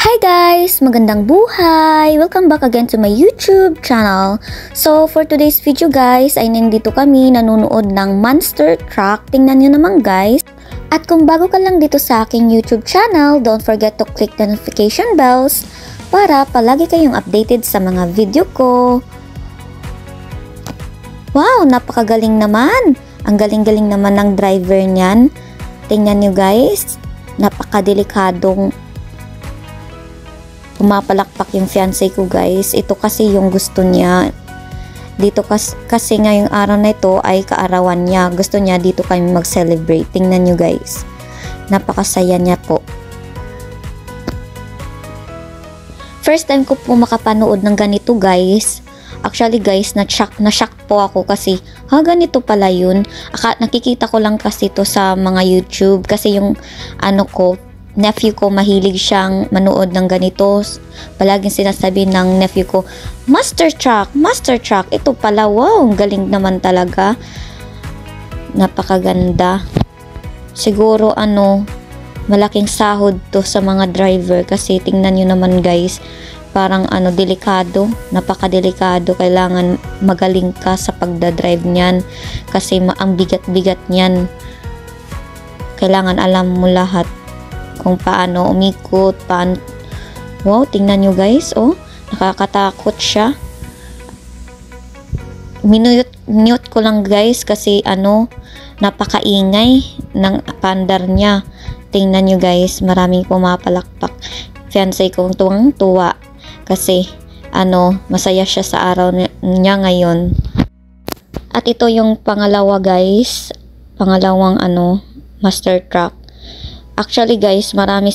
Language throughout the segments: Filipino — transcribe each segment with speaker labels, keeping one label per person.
Speaker 1: Hi guys! Magandang buhay! Welcome back again to my YouTube channel. So for today's video guys, ay nandito kami nanonood ng Monster Truck. Tingnan nyo naman guys. At kung bago ka lang dito sa aking YouTube channel, don't forget to click the notification bells para palagi kayong updated sa mga video ko. Wow! Napakagaling naman! Ang galing-galing naman ng driver niyan. Tingnan nyo guys. Napakadelikadong pumapalakpak yung fiancé ko guys. Ito kasi yung gusto niya. Dito kasi ngayong araw na ito ay kaarawan niya. Gusto niya dito kami mag-celebrate. Tingnan nyo guys. Napakasaya niya po. First time ko po makapanood ng ganito guys. Actually guys, na-shock po ako kasi ganito pala yun. Nakikita ko lang kasi ito sa mga YouTube kasi yung nephew ko mahilig siyang manood ng ganito. Palaging sinasabi ng nephew ko, Monster Truck, Monster Truck. Ito pala, wow, galing naman talaga. Napakaganda. Siguro malaking sahod to sa mga driver kasi tingnan nyo naman guys, parang delikado, napakadelikado. Kailangan magaling ka sa pagdadrive niyan kasi ang bigat-bigat niyan. Kailangan alam mo lahat kung paano umikot, wow, tingnan nyo guys, nakakatakot siya. Minute ko lang guys kasi napakaingay ng pandar niya. Tingnan nyo guys, maraming pumapalakpak. Fiancé kong tuwang-tuwa kasi masaya siya sa araw niya ngayon. At ito yung pangalawa guys, pangalawang Monster Truck. Actually guys, mga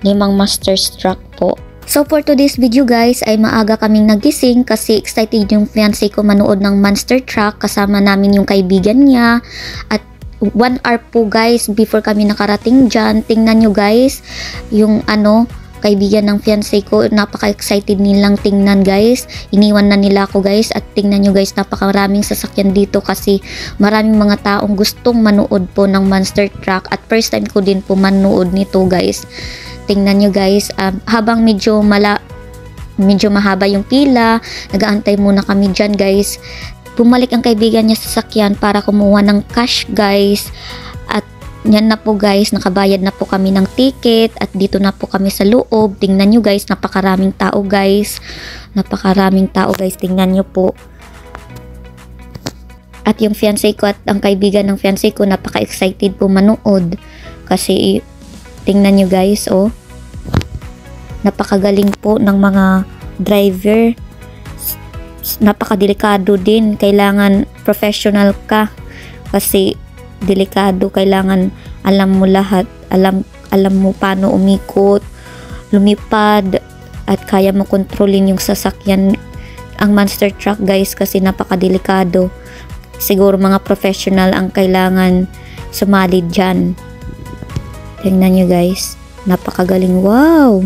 Speaker 1: limang Monster Truck po. So for today's video guys, ay maaga kaming nagising kasi excited yung fiancé ko manood ng Monster Truck. Kasama namin yung kaibigan niya. At 1 hour po guys before kami nakarating dyan. Tingnan nyo guys, yung kaibigan ng fiancé ko, napaka-excited nilang tingnan guys. Iniwan na nila ako guys at tingnan nyo guys, napakaraming sasakyan dito kasi maraming mga taong gustong manood po ng Monster Truck at first time ko din po manood nito guys. Tingnan nyo guys, habang medyo mahaba yung pila, nag-aantay muna kami dyan guys. Bumalik ang kaibigan niya sa sasakyan para kumuha ng cash guys. At yan na po guys, nakabayad na po kami ng ticket at dito na po kami sa loob. Tingnan nyo guys, napakaraming tao guys. Napakaraming tao guys, tingnan nyo po. At yung fiancé ko at ang kaibigan ng fiancé ko, napaka-excited po manood. Kasi tingnan nyo guys, napakagaling po ng mga driver. Napakadelikado din, kailangan professional ka kasi delikado, kailangan alam mo lahat, alam mo paano umikot, lumipad at kaya mo kontrolin yung sasakyan, ang Monster Truck guys kasi napakadelikado. Siguro mga professional ang kailangan sumali dyan. Tingnan nyo guys, napakagaling, wow.